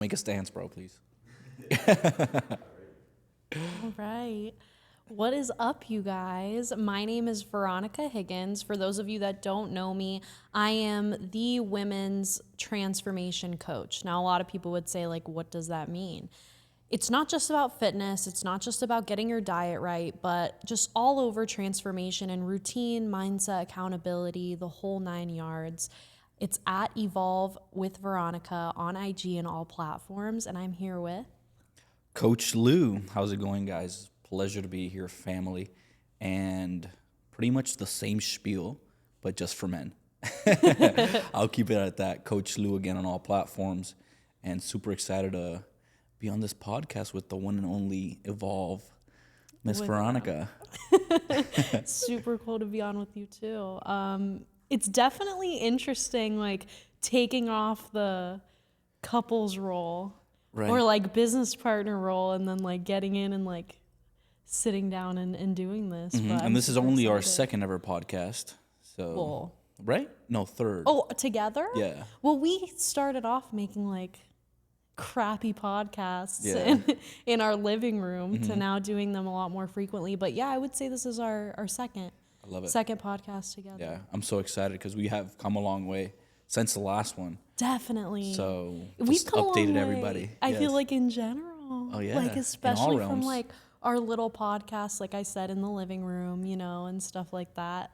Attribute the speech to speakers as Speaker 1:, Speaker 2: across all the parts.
Speaker 1: Make a stance, bro, please.
Speaker 2: All right. What is up, you guys? My name is Veronica Higgins. For those of you that don't know me, I am the women's transformation coach. Now, a lot of people would say, like, what does that mean? It's not just about fitness. It's not just about getting your diet right, but just all over transformation and routine, mindset, accountability, the whole 9 yards. It's at Evolve with Veronica on IG and all platforms. And I'm here with
Speaker 1: Koachlu, how's it going, guys? Pleasure to be here, family. And pretty much the same spiel, but just for men. I'll keep it at that. Koachlu again on all platforms. And super excited to be on this podcast with the one and only Evolve, Miss Veronica.
Speaker 2: Super cool to be on with you too. It's definitely interesting, like taking off the couples role or like business partner role, and then like getting in and like sitting down and doing this.
Speaker 1: Mm-hmm.
Speaker 2: But
Speaker 1: And this is only our second ever podcast. So,
Speaker 2: Cool.
Speaker 1: right? No, third.
Speaker 2: Oh, together?
Speaker 1: Yeah.
Speaker 2: Well, we started off making like crappy podcasts in our living room to now doing them a lot more frequently. But yeah, I would say this is our second.
Speaker 1: I love it.
Speaker 2: Second podcast together.
Speaker 1: Yeah, I'm so excited because we have come a long way since the last one.
Speaker 2: Definitely.
Speaker 1: So
Speaker 2: We've
Speaker 1: just
Speaker 2: come a long
Speaker 1: updated
Speaker 2: way.
Speaker 1: everybody.
Speaker 2: I
Speaker 1: Yes.
Speaker 2: feel like in general.
Speaker 1: Oh, yeah,
Speaker 2: Like
Speaker 1: in all
Speaker 2: especially from
Speaker 1: realms.
Speaker 2: like our little podcast, like I said, in the living room, you know, and stuff like that.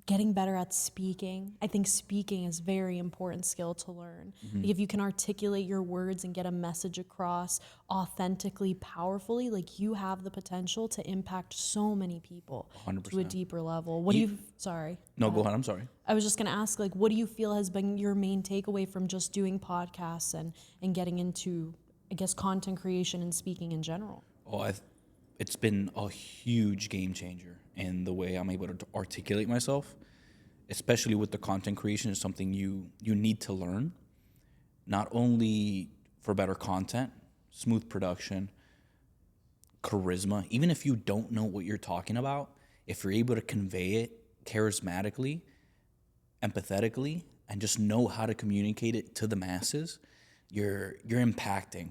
Speaker 2: Getting better at speaking. I think speaking is a very important skill to learn. Like if you can articulate your words and get a message across authentically, powerfully, like you have the potential to impact so many people
Speaker 1: 100%.
Speaker 2: to a deeper level. What do you, sorry.
Speaker 1: No, go ahead. I'm sorry.
Speaker 2: I was just going to ask, like, what do you feel has been your main takeaway from just doing podcasts and getting into, I guess, content creation and speaking in general?
Speaker 1: Oh, it's been a huge game changer in the way I'm able to articulate myself, especially with the content creation. Is something you need to learn, not only for better content, smooth production, charisma. Even if you don't know what you're talking about, if you're able to convey it charismatically, empathetically, and just know how to communicate it to the masses, you're impacting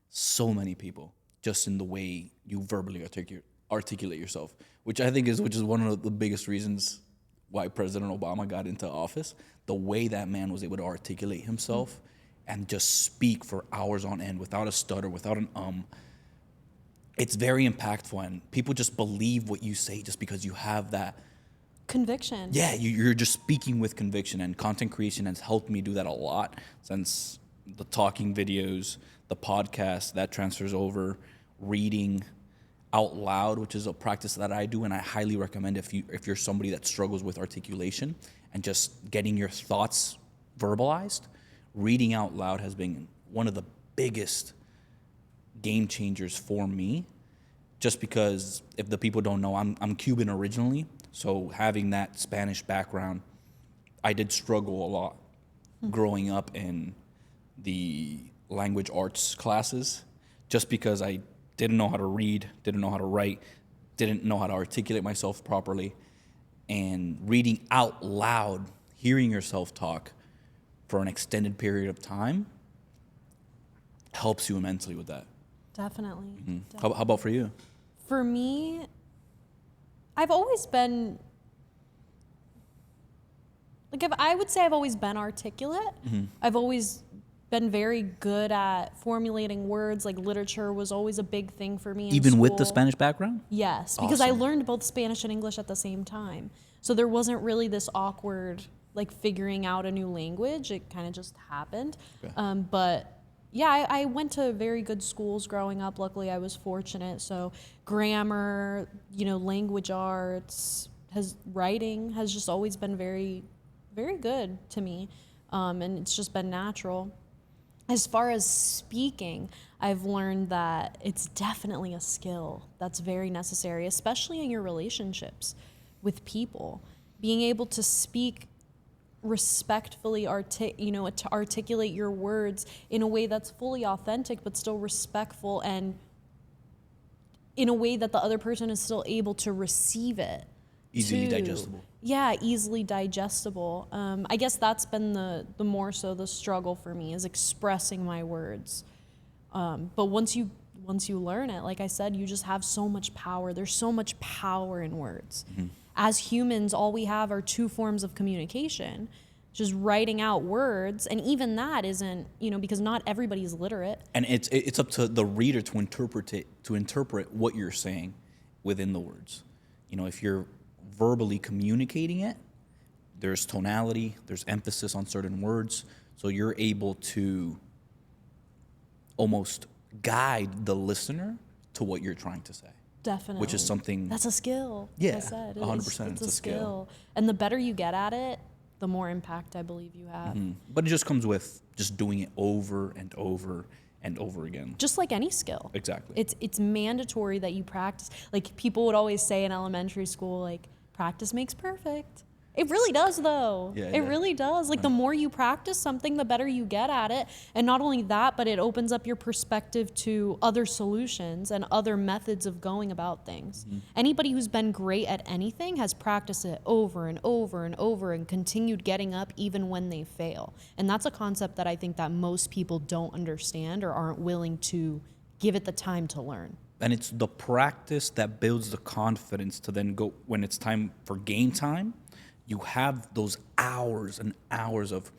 Speaker 1: so many people just in the way you verbally articulate yourself, which I think is one of the biggest reasons why President Obama got into office. The way that man was able to articulate himself and just speak for hours on end without a stutter, without an it's very impactful, and people just believe what you say just because you have that
Speaker 2: Conviction.
Speaker 1: yeah, you're just speaking with conviction, and content creation has helped me do that a lot since the talking videos, the podcast, that transfers over, reading out loud, which is a practice that I do, and I highly recommend if you're somebody that struggles with articulation and just getting your thoughts verbalized. Reading out loud has been one of the biggest game changers for me, just because if the people don't know, I'm Cuban originally, so having that Spanish background, I did struggle a lot growing up in the language arts classes, just because I didn't know how to read, didn't know how to write, didn't know how to articulate myself properly. And reading out loud, hearing yourself talk for an extended period of time helps you immensely with that.
Speaker 2: Definitely.
Speaker 1: How about for you?
Speaker 2: For me, I've always been, like, I would say I've always been articulate. I've always been very good at formulating words. Like literature was always a big thing for me in
Speaker 1: Even with the
Speaker 2: school.
Speaker 1: Spanish background?
Speaker 2: Yes, because I
Speaker 1: Awesome.
Speaker 2: learned both Spanish and English at the same time. So there wasn't really this awkward, like, figuring out a new language. It kind of just happened.
Speaker 1: Okay.
Speaker 2: But yeah, I went to very good schools growing up. Luckily, I was fortunate. So grammar, you know, language arts, writing has just always been very, very good to me. And it's just been natural. As far as speaking, I've learned that it's definitely a skill that's very necessary, especially in your relationships with people. Being able to speak respectfully, to articulate your words in a way that's fully authentic but still respectful, and in a way that the other person is still able to receive it.
Speaker 1: Easily digestible.
Speaker 2: yeah, easily digestible. I guess that's been the more so the struggle for me is expressing my words. But once you learn it, like I said, you just have so much power. There's so much power in words. As humans, all we have are two forms of communication, just writing out words, and even that isn't, because not everybody's literate.
Speaker 1: And it's up to the reader to interpret what you're saying within the words. If you're verbally communicating it, there's tonality, there's emphasis on certain words, so you're able to almost guide the listener to what you're trying to say.
Speaker 2: Definitely.
Speaker 1: Which is something...
Speaker 2: That's a skill.
Speaker 1: Yeah,
Speaker 2: like I said.
Speaker 1: 100% it's a skill.
Speaker 2: And the better you get at it, the more impact I believe you have.
Speaker 1: But it just comes with just doing it over and over and over again.
Speaker 2: Just like any skill.
Speaker 1: Exactly.
Speaker 2: It's mandatory that you practice. Like people would always say in elementary school, like, practice makes perfect. It really does, though.
Speaker 1: Yeah,
Speaker 2: it really does. Like, the more you practice something, the better you get at it. And not only that, but it opens up your perspective to other solutions and other methods of going about things. Anybody who's been great at anything has practiced it over and over and over and continued getting up even when they fail. And that's a concept that I think that most people don't understand or aren't willing to give it the time to learn.
Speaker 1: And it's the practice that builds the confidence to then go, when it's time for game time, you have those hours and hours of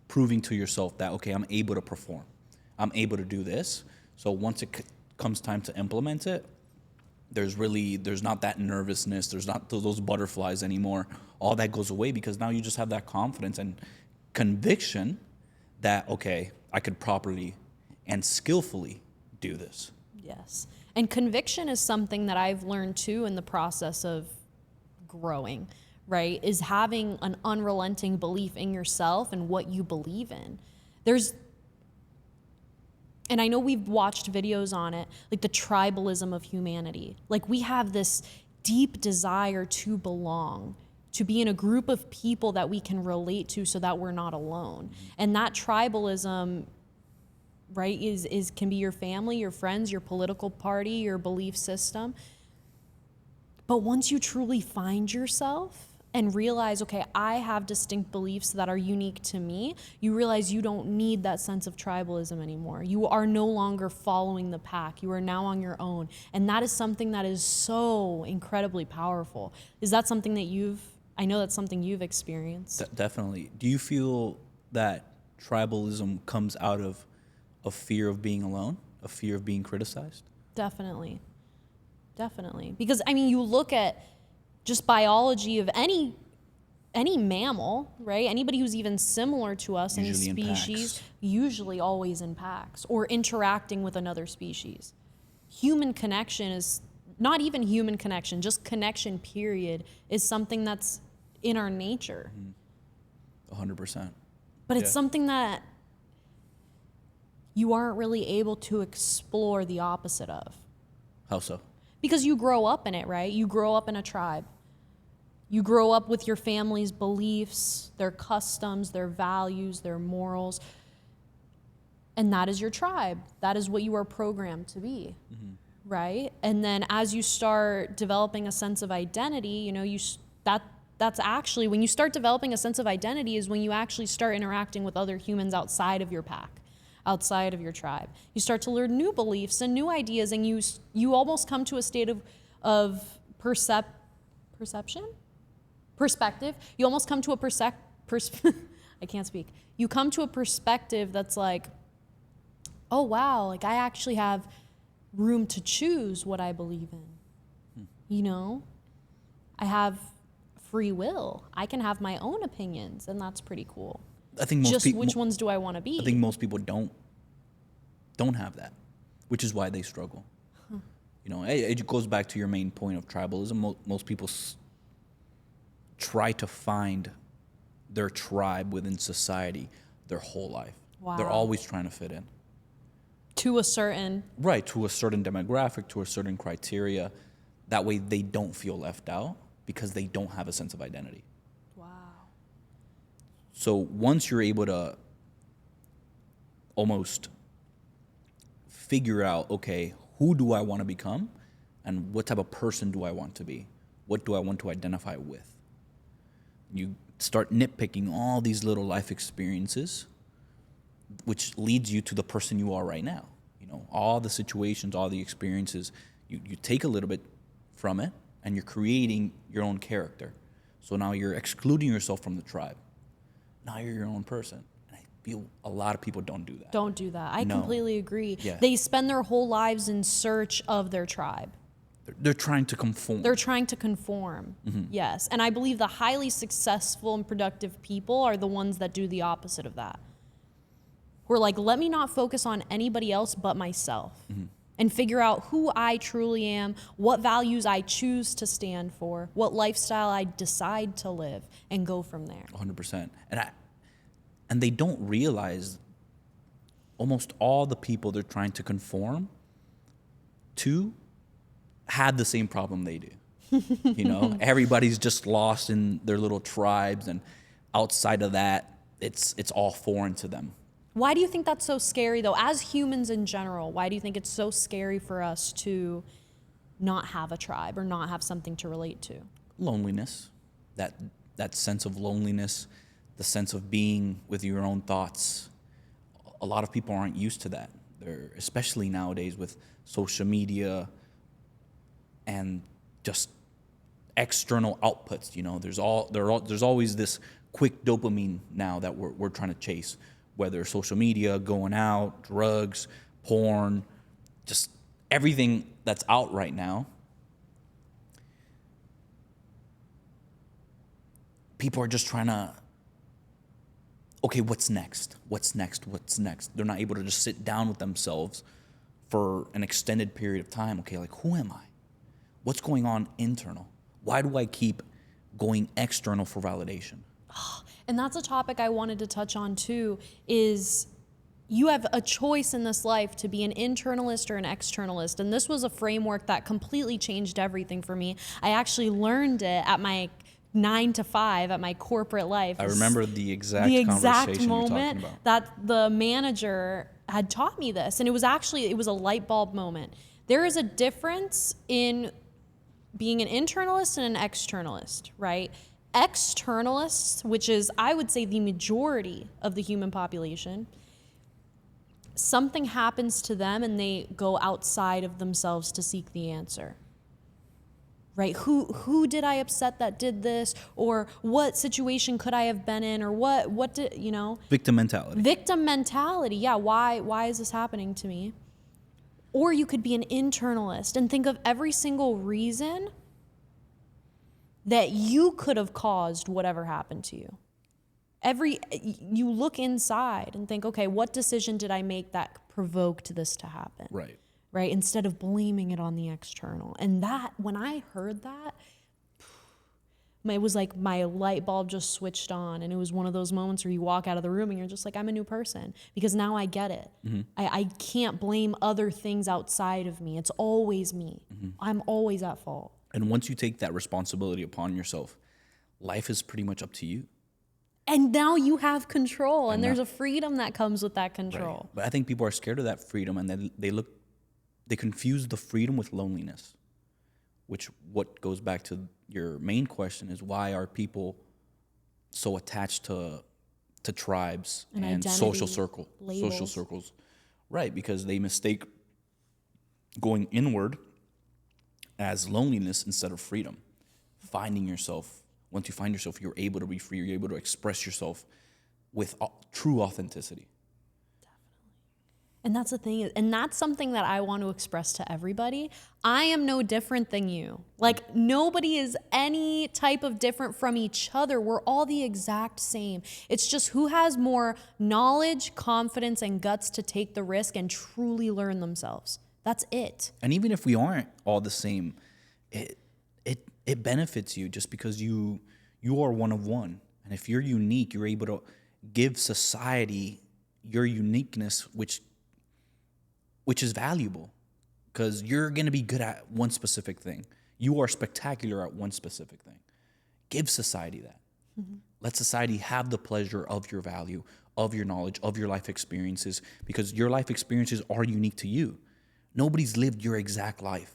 Speaker 1: proving to yourself that, okay, I'm able to perform. I'm able to do this. So once it comes time to implement it, there's not that nervousness. There's not those butterflies anymore. All that goes away because now you just have that confidence and conviction that, okay, I could properly and skillfully do this.
Speaker 2: Yes. And conviction is something that I've learned too in the process of growing, right? Is having an unrelenting belief in yourself and what you believe in. And I know we've watched videos on it, like the tribalism of humanity. Like we have this deep desire to belong, to be in a group of people that we can relate to so that we're not alone. And that tribalism, right, is can be your family, your friends, your political party, your belief system. But once you truly find yourself and realize, okay, I have distinct beliefs that are unique to me, you realize you don't need that sense of tribalism anymore. You are no longer following the pack. You are now on your own. And that is something that is so incredibly powerful. Is that something that I know that's something you've experienced.
Speaker 1: Definitely. Do you feel that tribalism comes out of a fear of being alone, a fear of being criticized?
Speaker 2: Definitely. Because, I mean, you look at just biology of any mammal, right? Anybody who's even similar to us,
Speaker 1: Usually
Speaker 2: any
Speaker 1: in
Speaker 2: species,
Speaker 1: packs.
Speaker 2: usually always in packs or interacting with another species. Human connection is not even human connection, just connection, period, is something that's in our nature.
Speaker 1: 100%.
Speaker 2: But it's something that you aren't really able to explore the opposite of.
Speaker 1: How so?
Speaker 2: Because you grow up in it, right? You grow up in a tribe. You grow up with your family's beliefs, their customs, their values, their morals. And that is your tribe. That is what you are programmed to be, right? And then as you start developing a sense of identity, that's actually, when you start developing a sense of identity is when you actually start interacting with other humans outside of your pack, outside of your tribe. You start to learn new beliefs and new ideas, and you almost come to a state of perspective. You almost come to a I can't speak. You come to a perspective that's like, oh wow, like I actually have room to choose what I believe in. I have free will. I can have my own opinions, and that's pretty cool.
Speaker 1: I think
Speaker 2: which ones do I want to be?
Speaker 1: I think most people don't have that, which is why they struggle. It goes back to your main point of tribalism. Most people try to find their tribe within society their whole life.
Speaker 2: Wow.
Speaker 1: They're always trying to fit in.
Speaker 2: To a certain
Speaker 1: demographic, to a certain criteria. That way they don't feel left out because they don't have a sense of identity.
Speaker 2: Wow.
Speaker 1: So once you're able to almost figure out, okay, who do I want to become and what type of person do I want to be? What do I want to identify with? You start nitpicking all these little life experiences, which leads you to the person you are right now. You know, all the situations, all the experiences, you take a little bit from it, and you're creating your own character. So now you're excluding yourself from the tribe. Now you're your own person. And I feel a lot of people don't do that.
Speaker 2: Don't do that. I completely agree.
Speaker 1: Yeah.
Speaker 2: They spend their whole lives in search of their tribe.
Speaker 1: They're trying to conform.
Speaker 2: They're trying to conform. Yes. And I believe the highly successful and productive people are the ones that do the opposite of that. Who are like, let me not focus on anybody else but myself. And figure out who I truly am, what values I choose to stand for, what lifestyle I decide to live, and go from there.
Speaker 1: 100%. And they don't realize almost all the people they're trying to conform to had the same problem they do. You know, everybody's just lost in their little tribes, and outside of that, it's all foreign to them.
Speaker 2: Why do you think that's so scary, though? As humans in general, why do you think it's so scary for us to not have a tribe or not have something to relate to?
Speaker 1: Loneliness, that sense of loneliness, the sense of being with your own thoughts. A lot of people aren't used to that. They're, especially nowadays with social media and just external outputs. You know, there's always this quick dopamine now that we're trying to chase. Whether social media, going out, drugs, porn, just everything that's out right now. People are just trying to, okay, what's next? What's next? What's next? They're not able to just sit down with themselves for an extended period of time. Okay, like, who am I? What's going on internal? Why do I keep going external for validation?
Speaker 2: And that's a topic I wanted to touch on too, is you have a choice in this life to be an internalist or an externalist. And this was a framework that completely changed everything for me. I actually learned it at my 9 to 5 at my corporate life.
Speaker 1: I remember the exact conversation
Speaker 2: moment
Speaker 1: you're talking about.
Speaker 2: that the manager had taught me this. And it was a light bulb moment. There is a difference in being an internalist and an externalist, right? Externalists, which is, I would say, the majority of the human population, something happens to them and they go outside of themselves to seek the answer. Right? Who did I upset that did this? Or what situation could I have been in? Or what did, you know?
Speaker 1: Victim mentality.
Speaker 2: Victim mentality. Yeah, why is this happening to me? Or you could be an internalist and think of every single reason that you could have caused whatever happened to you. You look inside and think, okay, what decision did I make that provoked this to happen?
Speaker 1: Right.
Speaker 2: Right? Instead of blaming it on the external. And that, when I heard that, it was like my light bulb just switched on. And it was one of those moments where you walk out of the room and you're just like, I'm a new person. Because now I get it. I can't blame other things outside of me. It's always me. I'm always at fault.
Speaker 1: And once you take that responsibility upon yourself, life is pretty much up to you.
Speaker 2: And now you have control, and there's a freedom that comes with that control.
Speaker 1: Right. But I think people are scared of that freedom, and they confuse the freedom with loneliness, which what goes back to your main question is, why are people so attached to tribes and social circles? Right, because they mistake going inward as loneliness instead of freedom. Finding yourself, once you find yourself, you're able to be free, you're able to express yourself with true authenticity.
Speaker 2: And that's the thing, and that's something that I want to express to everybody. I am no different than you. Like, nobody is any type of different from each other. We're all the exact same. It's just who has more knowledge, confidence, and guts to take the risk and truly learn themselves. That's it.
Speaker 1: And even if we aren't all the same, it benefits you just because you are one of one. And if you're unique, you're able to give society your uniqueness, which is valuable, because you're going to be good at one specific thing. You are spectacular at one specific thing. Give society that. Let society have the pleasure of your value, of your knowledge, of your life experiences, because your life experiences are unique to you. Nobody's lived your exact life.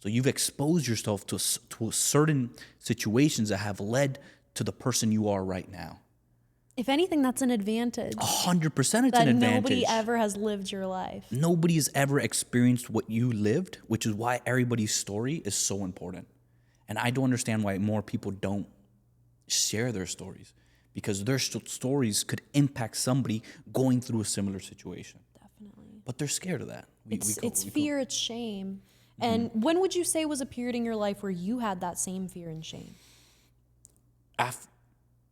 Speaker 1: So you've exposed yourself to certain situations that have led to the person you are right now.
Speaker 2: If anything, that's an advantage.
Speaker 1: 100% it's an
Speaker 2: That
Speaker 1: advantage.
Speaker 2: nobody ever has lived your life.
Speaker 1: Nobody has ever experienced what you lived, which is why everybody's story is so important. And I don't understand why more people don't share their stories, because their stories could impact somebody going through a similar situation.
Speaker 2: Definitely.
Speaker 1: But they're scared of that.
Speaker 2: It's fear, it's shame. And when would you say was a period in your life where you had that same fear and shame?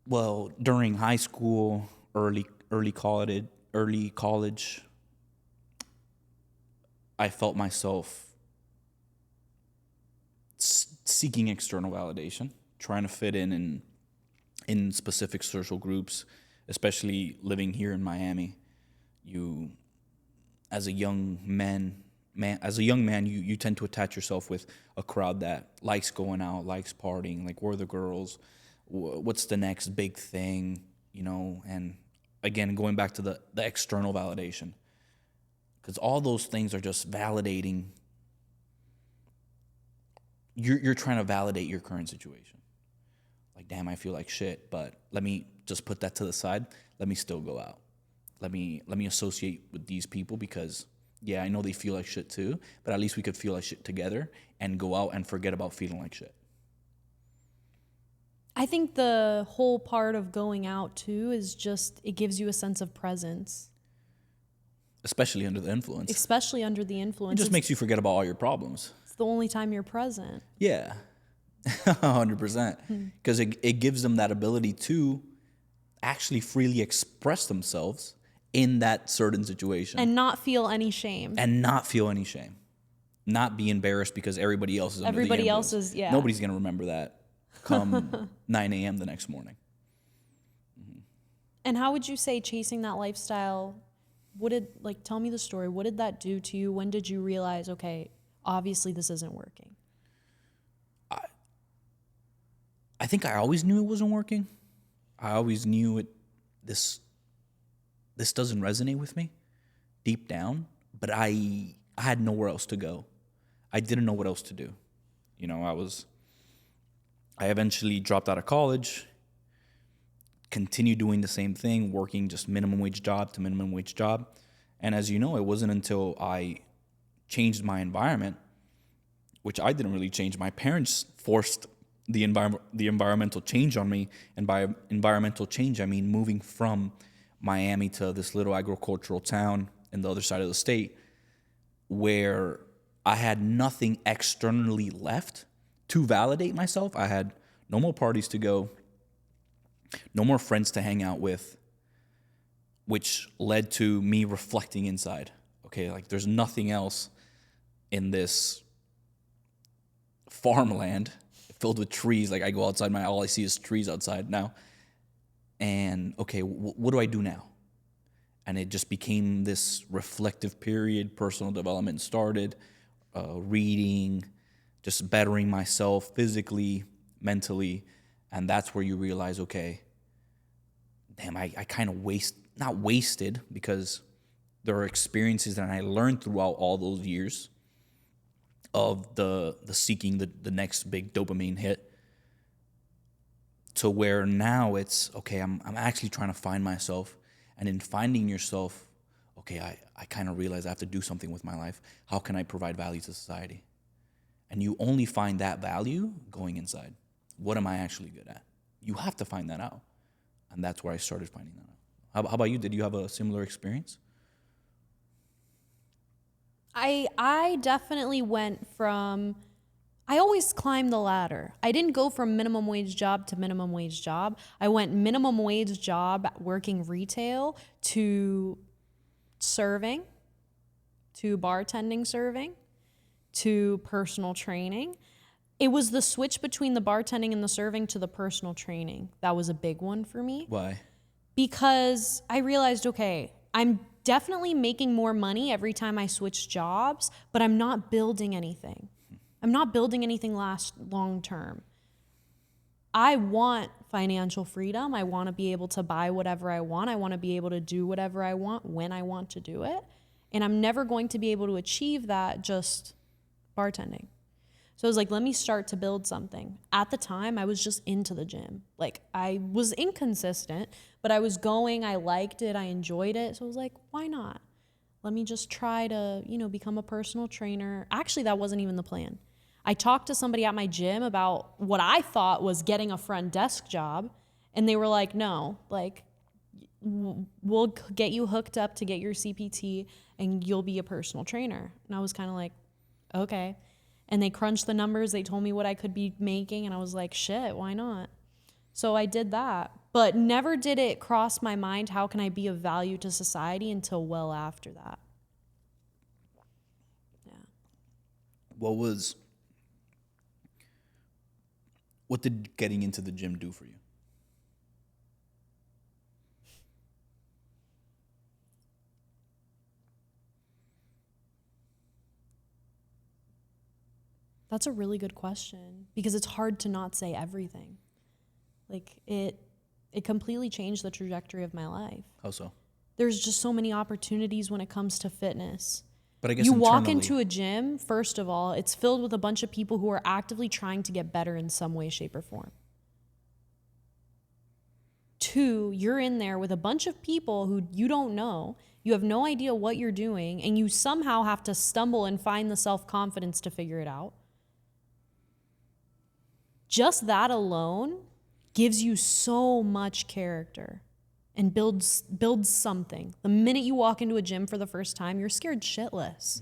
Speaker 1: Well, during high school, early college, I felt myself seeking external validation, trying to fit in specific social groups, especially living here in Miami. You, as a young man, you tend to attach yourself with a crowd that likes going out, likes partying, like where are the girls, what's the next big thing, and again, going back to the external validation, because all those things are just validating. You're trying to validate your current situation. Like, damn, I feel like shit, but let me just put that to the side. Let me still go out. Let me associate with these people because, yeah, I know they feel like shit too, but at least we could feel like shit together and go out and forget about feeling like shit.
Speaker 2: I think the whole part of going out too is just, it gives you a sense of presence.
Speaker 1: Especially under the influence. It just makes you forget about all your problems.
Speaker 2: It's the only time you're present.
Speaker 1: Yeah, 100%. Because it gives them that ability to actually freely express themselves in that certain situation.
Speaker 2: And not feel any shame.
Speaker 1: Not be embarrassed because everybody else is under the influence.
Speaker 2: Everybody else is, yeah.
Speaker 1: Nobody's going to remember that come 9 a.m. the next morning.
Speaker 2: Mm-hmm. And how would you say chasing that lifestyle, tell me the story. What did that do to you? When did you realize, okay, obviously this isn't working?
Speaker 1: I think I always knew it wasn't working. I always knew this doesn't resonate with me deep down, but I had nowhere else to go. I didn't know what else to do. I eventually dropped out of college, continued doing the same thing, working just minimum wage job to minimum wage job. And as you know, it wasn't until I changed my environment, which I didn't really change. My parents forced the environmental change on me. And by environmental change, I mean moving from Miami to this little agricultural town in the other side of the state where I had nothing externally left to validate myself. I had no more parties to go, no more friends to hang out with, which led to me reflecting inside. Okay, like there's nothing else in this farmland filled with trees. Like I go outside, all I see is trees outside now. And okay, what do I do now? And it just became this reflective period. Personal development started, reading, just bettering myself physically, mentally. And that's where you realize, okay, damn, I kind of not wasted, because there are experiences that I learned throughout all those years of the seeking the next big dopamine hit, to where now it's, okay, I'm actually trying to find myself. And in finding yourself, okay, I kind of realize I have to do something with my life. How can I provide value to society? And you only find that value going inside. What am I actually good at? You have to find that out. And that's where I started finding that out. How about you? Did you have a similar experience?
Speaker 2: I definitely went from, I always climbed the ladder. I didn't go from minimum wage job to minimum wage job. I went minimum wage job working retail to serving, to bartending serving, to personal training. It was the switch between the bartending and the serving to the personal training. That was a big one for me.
Speaker 1: Why?
Speaker 2: Because I realized, okay, I'm definitely making more money every time I switch jobs, but I'm not building anything. I'm not building anything long term. I want financial freedom. I want to be able to buy whatever I want. I want to be able to do whatever I want when I want to do it. And I'm never going to be able to achieve that just bartending. So I was like, let me start to build something. At the time, I was just into the gym. Like, I was inconsistent, but I was going, I liked it, I enjoyed it. So I was like, why not? Let me just try to, become a personal trainer. Actually, that wasn't even the plan. I talked to somebody at my gym about what I thought was getting a front desk job, and they were like, no, like, we'll get you hooked up to get your CPT and you'll be a personal trainer. And I was kind of like, okay. And they crunched the numbers. They told me what I could be making. And I was like, shit, why not? So I did that. But never did it cross my mind, how can I be of value to society, until well after that. Yeah.
Speaker 1: What did getting into the gym do for you?
Speaker 2: That's a really good question, because it's hard to not say everything. Like, it completely changed the trajectory of my life.
Speaker 1: How so?
Speaker 2: There's just so many opportunities when it comes to fitness.
Speaker 1: But I guess
Speaker 2: you
Speaker 1: internally,
Speaker 2: walk into a gym, first of all, it's filled with a bunch of people who are actively trying to get better in some way, shape, or form. 2, you're in there with a bunch of people who you don't know. You have no idea what you're doing, and you somehow have to stumble and find the self-confidence to figure it out. Just that alone gives you so much character and builds something. The minute you walk into a gym for the first time, you're scared shitless.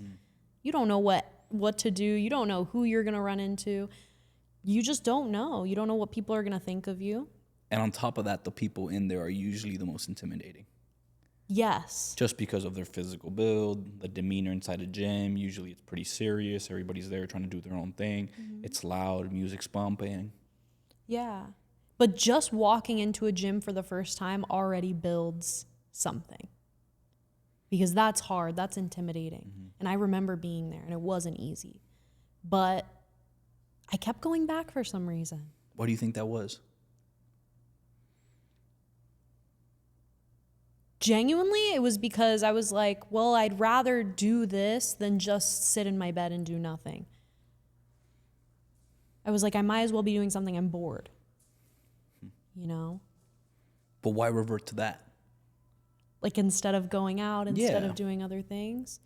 Speaker 2: You don't know what to do. You don't know who you're going to run into. You just don't know. You don't know what people are going to think of you.
Speaker 1: And on top of that, the people in there are usually the most intimidating.
Speaker 2: Yes.
Speaker 1: Just because of their physical build, the demeanor inside a gym. Usually it's pretty serious. Everybody's there trying to do their own thing. It's loud, music's bumping.
Speaker 2: Yeah. But just walking into a gym for the first time already builds something. Because that's hard. That's intimidating. And I remember being there, and it wasn't easy. But I kept going back for some reason.
Speaker 1: What do you think that was?
Speaker 2: Genuinely, it was because I was like, well, I'd rather do this than just sit in my bed and do nothing. I was like, I might as well be doing something. I'm bored.
Speaker 1: But why revert to that?
Speaker 2: Like, instead of going out, instead of doing other things.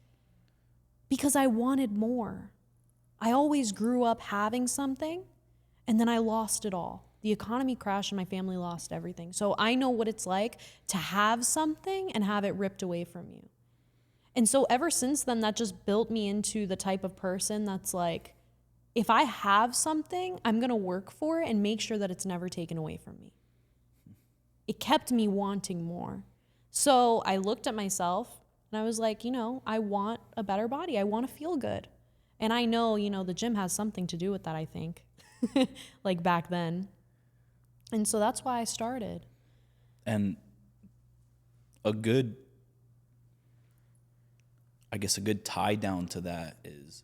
Speaker 2: Because I wanted more. I always grew up having something, and then I lost it all. The economy crashed and my family lost everything. So I know what it's like to have something and have it ripped away from you. And so ever since then, that just built me into the type of person that's like, if I have something, I'm going to work for it and make sure that it's never taken away from me. It kept me wanting more. So I looked at myself and I was like, I want a better body. I want to feel good. And I know, the gym has something to do with that, I think, like back then. And so that's why I started.
Speaker 1: And a good tie down to that is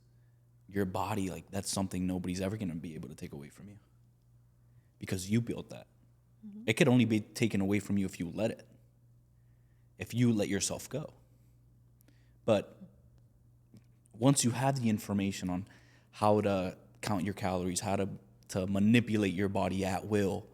Speaker 1: your body. Like, that's something nobody's ever going to be able to take away from you, because you built that. It could only be taken away from you if you let it, if you let yourself go. But once you have the information on how to count your calories, how to manipulate your body at will,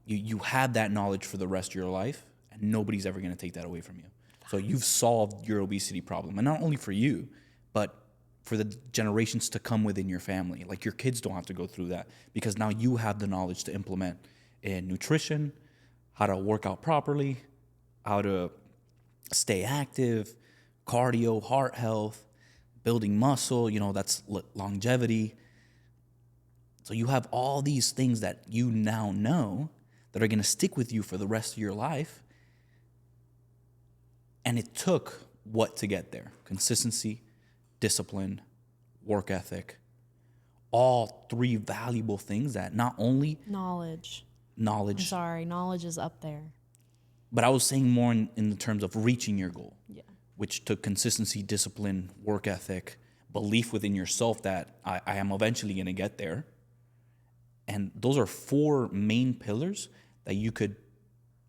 Speaker 1: you have that knowledge for the rest of your life, and nobody's ever going to take that away from you. So you've solved your obesity problem, and not only for you, but for the generations to come within your family. Like, your kids don't have to go through that, because now you have the knowledge to implement in nutrition, how to work out properly, how to stay active, cardio, heart health, building muscle, that's longevity. So you have all these things that you now know that are going to stick with you for the rest of your life. And it took what to get there? Consistency, discipline, work ethic. All 3 valuable things that not only...
Speaker 2: Knowledge. Knowledge is up there.
Speaker 1: But I was saying more in the terms of reaching your goal.
Speaker 2: Yeah.
Speaker 1: Which took consistency, discipline, work ethic, belief within yourself that I am eventually going to get there. And those are 4 main pillars that you could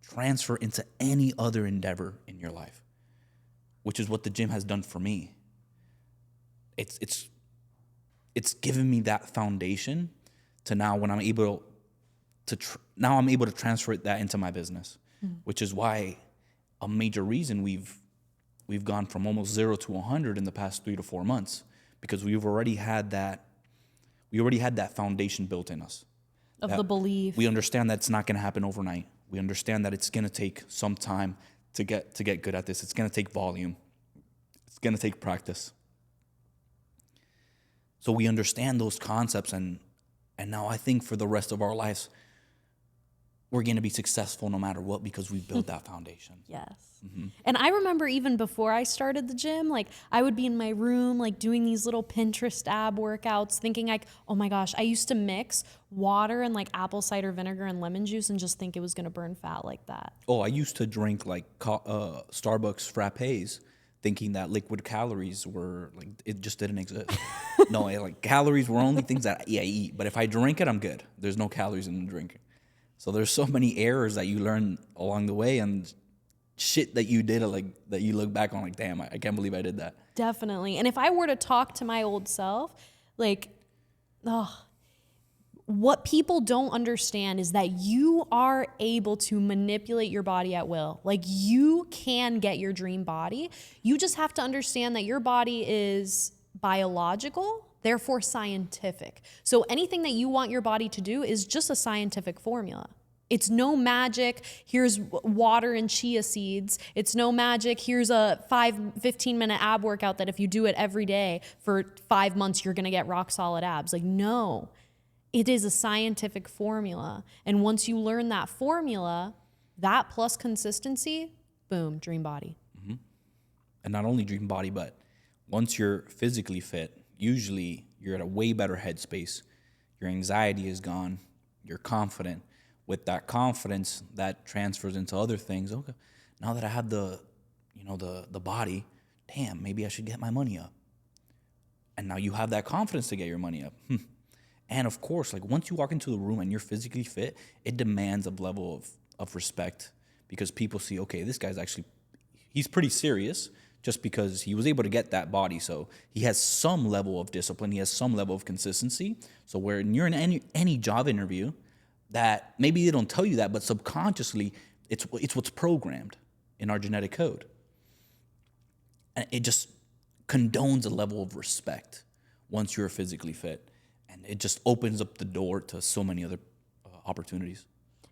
Speaker 1: transfer into any other endeavor in your life, which is what the gym has done for me. It's it's given me that foundation to now when I'm able to now I'm able to transfer that into my business, which is why a major reason we've gone from almost 0 to 100 in the past 3 to 4 months, because we already had that foundation built in us.
Speaker 2: Of the belief.
Speaker 1: We understand that it's not going to happen overnight. We understand that it's going to take some time to get good at this. It's going to take volume. It's going to take practice. So we understand those concepts, and now I think for the rest of our lives, we're going to be successful no matter what, because we've built that foundation.
Speaker 2: Yes. And I remember even before I started the gym, like I would be in my room, like doing these little Pinterest ab workouts, thinking like, oh my gosh, I used to mix water and like apple cider vinegar and lemon juice and just think it was going to burn fat like that.
Speaker 1: Oh, I used to drink like Starbucks frappes, thinking that liquid calories were like, it just didn't exist. No, like calories were only things that I eat. But if I drink it, I'm good. There's no calories in the drink. So there's so many errors that you learn along the way, and shit that you did, like that you look back on like, damn, I can't believe I did that.
Speaker 2: Definitely. And if I were to talk to my old self, like, what people don't understand is that you are able to manipulate your body at will. Like, you can get your dream body. You just have to understand that your body is biological, therefore scientific. So anything that you want your body to do is just a scientific formula. It's no magic, here's water and chia seeds. It's no magic, here's a 15-minute ab workout that if you do it every day for 5 months, you're gonna get rock solid abs. Like, no, it is a scientific formula. And once you learn that formula, that plus consistency, boom, dream body.
Speaker 1: And not only dream body, but once you're physically fit, usually you're at a way better headspace. Your anxiety is gone, you're confident. With that confidence, that transfers into other things. Okay, now that I have the body, damn, maybe I should get my money up. And now you have that confidence to get your money up. And of course, like once you walk into the room and you're physically fit, it demands a level of respect, because people see, okay, this guy's he's pretty serious just because he was able to get that body. So he has some level of discipline. He has some level of consistency. So when you're in any job interview, that maybe they don't tell you that, but subconsciously it's what's programmed in our genetic code. And it just condones a level of respect once you're physically fit. And it just opens up the door to so many other opportunities.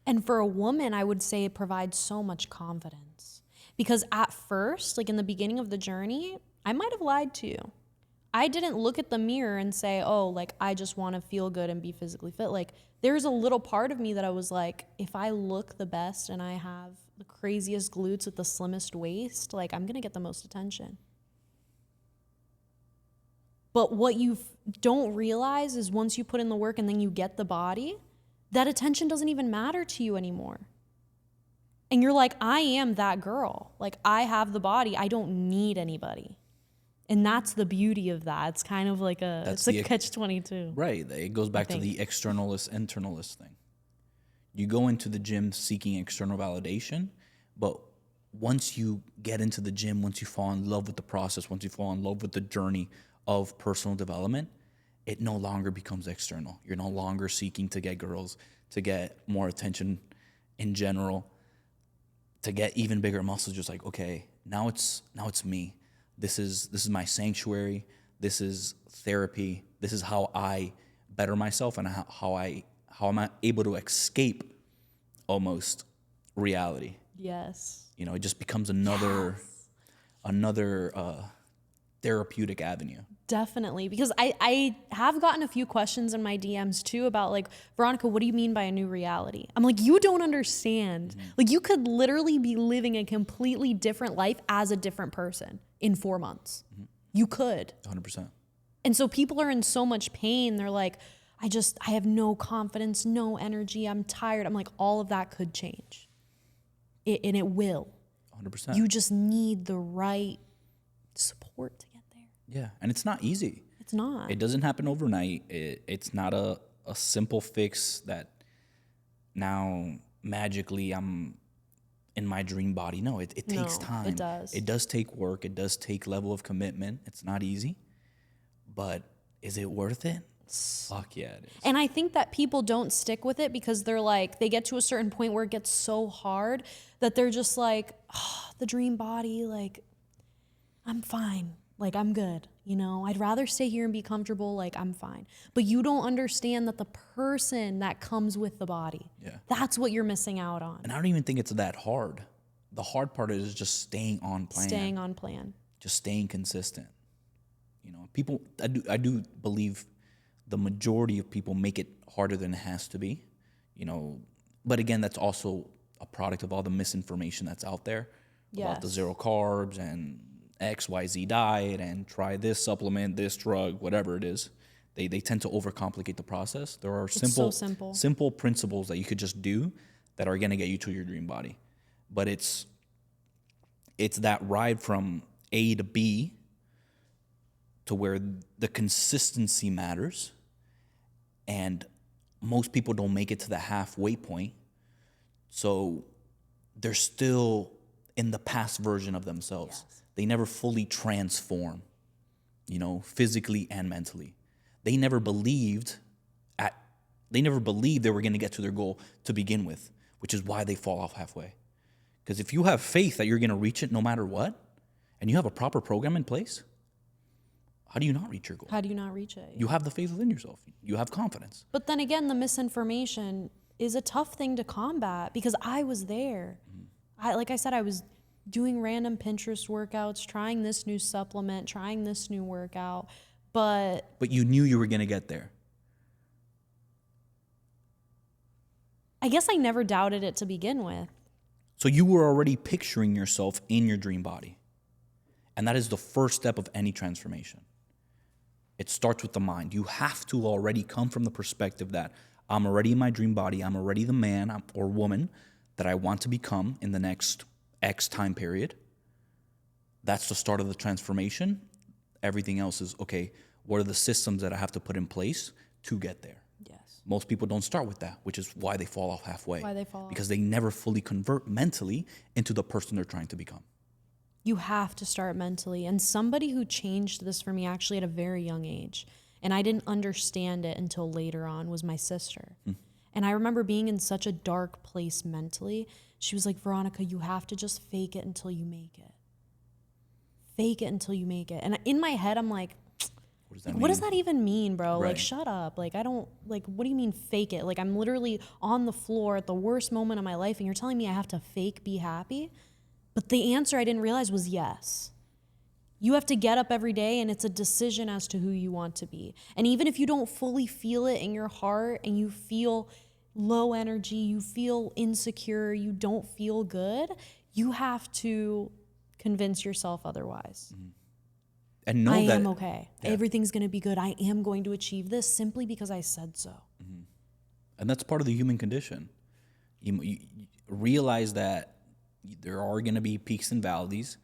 Speaker 2: And for a woman, I would say it provides so much confidence. Because at first, like in the beginning of the journey, I might have lied to you. I didn't look at the mirror and say, oh, like I just want to feel good and be physically fit. Like there's a little part of me that I was like, if I look the best and I have the craziest glutes with the slimmest waist, like I'm going to get the most attention. But what you don't realize is once you put in the work and then you get the body, that attention doesn't even matter to you anymore. And you're like, I am that girl. Like I have the body. I don't need anybody. And that's the beauty of that. It's kind of like it's a catch-22.
Speaker 1: Right. It goes back to the externalist, internalist thing. You go into the gym seeking external validation, but once you get into the gym, once you fall in love with the process, once you fall in love with the journey of personal development, it no longer becomes external. You're no longer seeking to get girls, to get more attention in general, to get even bigger muscles. Just like, okay, now it's me. This is my sanctuary. This is therapy. This is how I better myself and how am I able to escape almost reality.
Speaker 2: Yes.
Speaker 1: It just becomes another therapeutic avenue.
Speaker 2: Definitely. Because I have gotten a few questions in my DMs too about like, Veronica, what do you mean by a new reality? I'm like, you don't understand. Mm-hmm. Like you could literally be living a completely different life as a different person in 4 months. Mm-hmm. You could.
Speaker 1: 100%.
Speaker 2: And so people are in so much pain. They're like, I have no confidence, no energy. I'm tired. I'm like, all of that could change. And it will.
Speaker 1: 100%.
Speaker 2: You just need the right support to get there.
Speaker 1: Yeah, and it's not easy.
Speaker 2: It's not.
Speaker 1: It doesn't happen overnight. It's not a simple fix that now magically I'm in my dream body. No, it takes time.
Speaker 2: It does.
Speaker 1: It does take work. It does take level of commitment. It's not easy, but is it worth it? Fuck yeah, it is.
Speaker 2: And I think that people don't stick with it because they're like, they get to a certain point where it gets so hard that they're just like, oh, the dream body, like, I'm fine. Like, I'm good. I'd rather stay here and be comfortable. Like, I'm fine. But you don't understand that the person that comes with the body, that's what you're missing out on.
Speaker 1: And I don't even think it's that hard. The hard part is just staying on plan.
Speaker 2: Staying on plan.
Speaker 1: Just staying consistent. People, I do believe the majority of people make it harder than it has to be, but again, that's also a product of all the misinformation that's out there about the zero carbs and XYZ diet and try this supplement, this drug, whatever it is. They tend to overcomplicate the process. There are simple principles that you could just do that are going to get you to your dream body. But it's that ride from A to B to where the consistency matters. And most people don't make it to the halfway point. So they're still in the past version of themselves. Yes. They never fully transform, physically and mentally. They never believed they were going to get to their goal to begin with, which is why they fall off halfway. Because if you have faith that you're going to reach it no matter what, and you have a proper program in place, how do you not reach your goal?
Speaker 2: How do you not reach it?
Speaker 1: You have the faith within yourself. You have confidence.
Speaker 2: But then again, the misinformation is a tough thing to combat because I was there. Like I said, I was doing random Pinterest workouts, trying this new supplement, trying this new workout, but
Speaker 1: you knew you were going to get there.
Speaker 2: I guess I never doubted it to begin with.
Speaker 1: So you were already picturing yourself in your dream body. And that is the first step of any transformation. It starts with the mind. You have to already come from the perspective that I'm already in my dream body. I'm already the man or woman that I want to become in the next X time period. That's the start of the transformation. Everything else is, okay, what are the systems that I have to put in place to get there?
Speaker 2: Yes.
Speaker 1: Most people don't start with that, which is why they fall off halfway. Because they never fully convert mentally into the person they're trying to become.
Speaker 2: You have to start mentally. And somebody who changed this for me actually at a very young age, and I didn't understand it until later on, was my sister. And I remember being in such a dark place mentally. She was like, Veronica, you have to just fake it until you make it. Fake it until you make it. And in my head, I'm like, what does that even mean, bro?
Speaker 1: Right.
Speaker 2: Like, shut up. Like, I don't, like, what do you mean fake it? Like, I'm literally on the floor at the worst moment of my life, and you're telling me I have to fake be happy? But the answer I didn't realize was yes. You have to get up every day, and it's a decision as to who you want to be. And even if you don't fully feel it in your heart and you feel low energy, you feel insecure, you don't feel good, you have to convince yourself otherwise.
Speaker 1: And know
Speaker 2: I
Speaker 1: that
Speaker 2: am okay. Yeah. Everything's going to be good. I am going to achieve this simply because I said so.
Speaker 1: And that's part of the human condition. You realize that there are going to be peaks and valleys.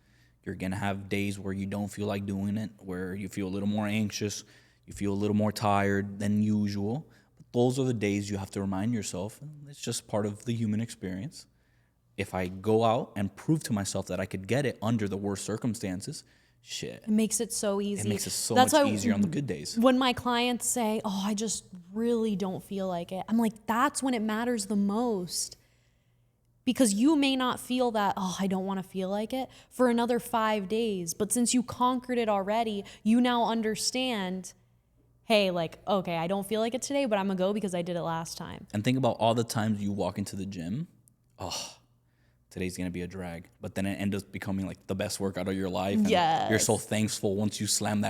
Speaker 1: You're going to have days where you don't feel like doing it, where you feel a little more anxious, you feel a little more tired than usual. But those are the days you have to remind yourself, it's just part of the human experience. If I go out and prove to myself that I could get it under the worst circumstances, shit.
Speaker 2: It makes it so easy.
Speaker 1: It makes it so much easier on the good days.
Speaker 2: When my clients say, oh, I just really don't feel like it, I'm like, that's when it matters the most. Because you may not feel that, oh, I don't want to feel like it for another 5 days. But since you conquered it already, you now understand, hey, like, okay, I don't feel like it today, but I'm going to go because I did it last time.
Speaker 1: And think about all the times you walk into the gym, today's going to be a drag. But then it ends up becoming like the best workout of your life. And
Speaker 2: yes.
Speaker 1: You're so thankful once you slam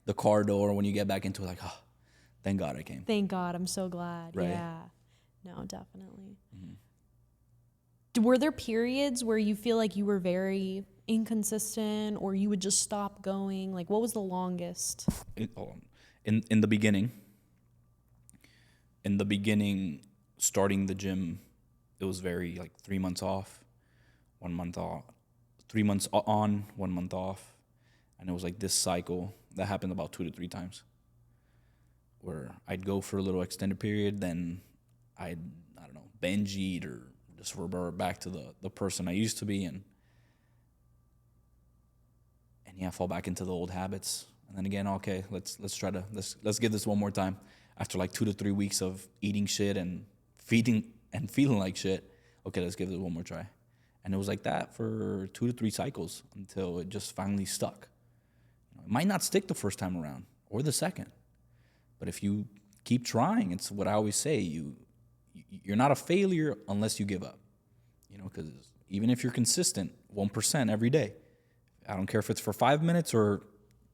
Speaker 1: the car door, when you get back into it, like, thank God I came.
Speaker 2: Thank God. I'm so glad.
Speaker 1: Right.
Speaker 2: Yeah. No, definitely. Were there periods where you feel like you were very inconsistent or you would just stop going? Like, what was the longest?
Speaker 1: In the beginning, starting the gym, it was very like 3 months off, 1 month off, 3 months on, 1 month off. And it was like this cycle that happened about 2 to 3 times where I'd go for a little extended period, then I don't know, binge eat or just revert back to the person I used to be, and fall back into the old habits. And then again, okay, let's give this one more time. After like 2 to 3 weeks of eating shit and feeding and feeling like shit, okay, let's give this one more try. And it was like that for 2 to 3 cycles until it just finally stuck. It might not stick the first time around or the second, but if you keep trying, it's what I always say, you're not a failure unless you give up. Because even if you're consistent 1% every day, I don't care if it's for 5 minutes or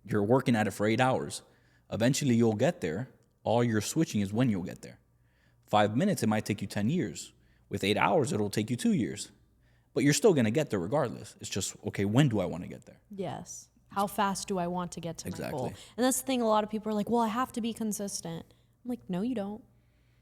Speaker 1: you're working at it for 8 hours, eventually you'll get there. All you're switching is when you'll get there. 5 minutes, it might take you 10 years. With 8 hours, it'll take you 2 years. But you're still going to get there regardless. It's just, okay, when do I want to get there?
Speaker 2: Yes. How fast do I want to get to my goal?
Speaker 1: Exactly.
Speaker 2: And that's the thing, a lot of people are like, well, I have to be consistent. I'm like, no, you don't.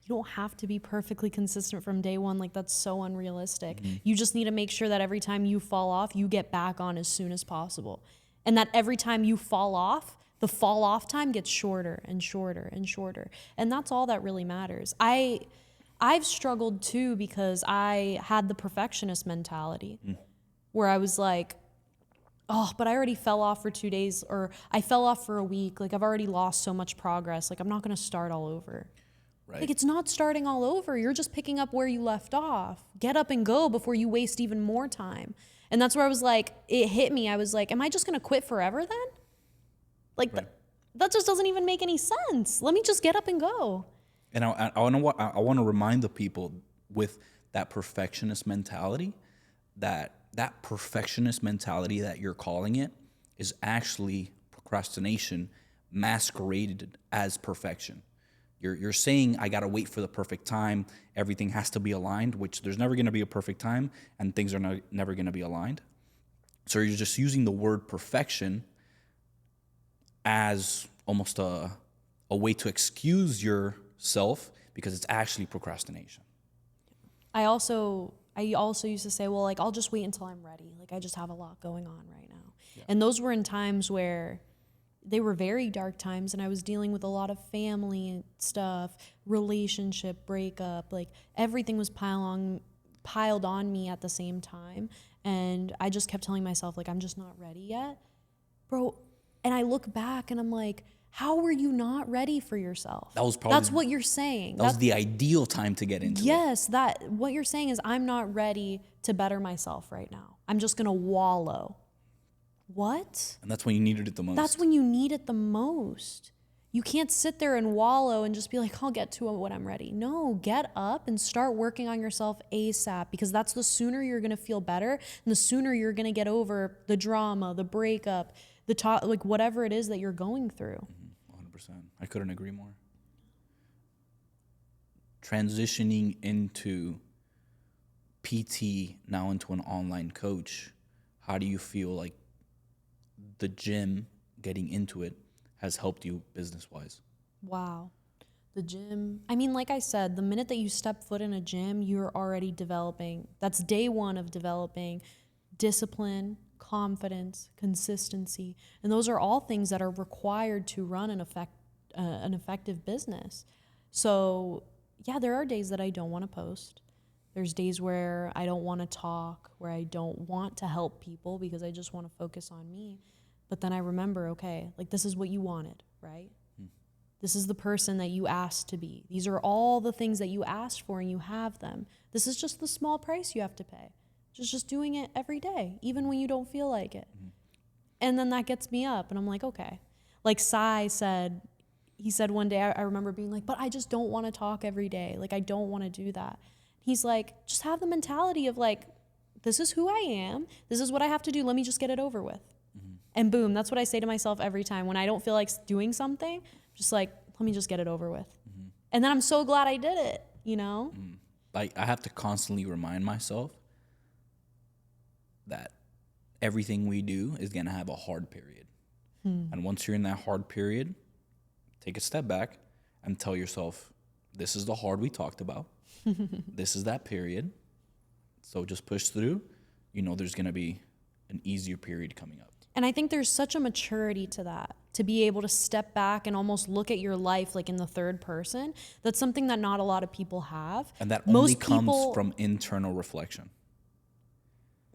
Speaker 2: You don't have to be perfectly consistent from day one. Like, that's so unrealistic. You just need to make sure that every time you fall off, you get back on as soon as possible. And that every time you fall off, the fall off time gets shorter and shorter and shorter. And that's all that really matters. I've struggled too because I had the perfectionist mentality where I was like, oh, but I already fell off for 2 days, or I fell off for a week. Like, I've already lost so much progress. Like, I'm not going to start all over.
Speaker 1: Right.
Speaker 2: Like, it's not starting all over. You're just picking up where you left off. Get up and go before you waste even more time. And that's where I was like, it hit me. I was like, am I just going to quit forever then? Like,
Speaker 1: Right.
Speaker 2: that just doesn't even make any sense. Let me just get up and go.
Speaker 1: And I want to remind the people with that perfectionist mentality that perfectionist mentality that you're calling it is actually procrastination masqueraded as perfection. You're saying I got to wait for the perfect time. Everything has to be aligned, which there's never going to be a perfect time, and things are never going to be aligned. So you're just using the word perfection as almost a way to excuse yourself because it's actually procrastination.
Speaker 2: I also used to say, well, like, I'll just wait until I'm ready. Like, I just have a lot going on right now. Yeah. And those were in times where they were very dark times, and I was dealing with a lot of family stuff, relationship breakup, like everything was piled on me at the same time. And I just kept telling myself, like, I'm just not ready yet. Bro, and I look back and I'm like, how were you not ready for yourself? That's what you're saying.
Speaker 1: That was the ideal time to get into it.
Speaker 2: Yes, what you're saying is I'm not ready to better myself right now. I'm just going to wallow. What?
Speaker 1: And that's when you needed it the most.
Speaker 2: That's when you need it the most. You can't sit there and wallow and just be like, I'll get to it when I'm ready. No, get up and start working on yourself ASAP, because that's the sooner you're going to feel better and the sooner you're going to get over the drama, the breakup, like whatever it is that you're going through.
Speaker 1: 100%. I couldn't agree more. Transitioning into PT, now into an online coach, how do you feel like the gym, getting into it, has helped you business-wise?
Speaker 2: Wow. The gym. I mean, like I said, the minute that you step foot in a gym, you're already developing. That's day one of developing discipline, confidence, consistency. And those are all things that are required to run an effective business. So, yeah, there are days that I don't want to post. There's days where I don't want to talk, where I don't want to help people because I just want to focus on me. But then I remember, okay, like, this is what you wanted, right? This is the person that you asked to be. These are all the things that you asked for, and you have them. This is just the small price you have to pay. Just doing it every day, even when you don't feel like it. And then that gets me up, and I'm like, okay. Like Sai said, he said one day, I remember being like, but I just don't want to talk every day. Like, I don't want to do that. He's like, just have the mentality of like, this is who I am. This is what I have to do. Let me just get it over with. And boom, that's what I say to myself every time. When I don't feel like doing something, just like, let me just get it over with. And then I'm so glad I did it, you know?
Speaker 1: Like, I have to constantly remind myself that everything we do is going to have a hard period. And once you're in that hard period, take a step back and tell yourself, this is the hard we talked about. This is that period. So just push through. You know there's going to be an easier period coming up.
Speaker 2: And I think there's such a maturity to that, to be able to step back and almost look at your life like in the third person. That's something that not a lot of people have.
Speaker 1: And that only comes from internal reflection.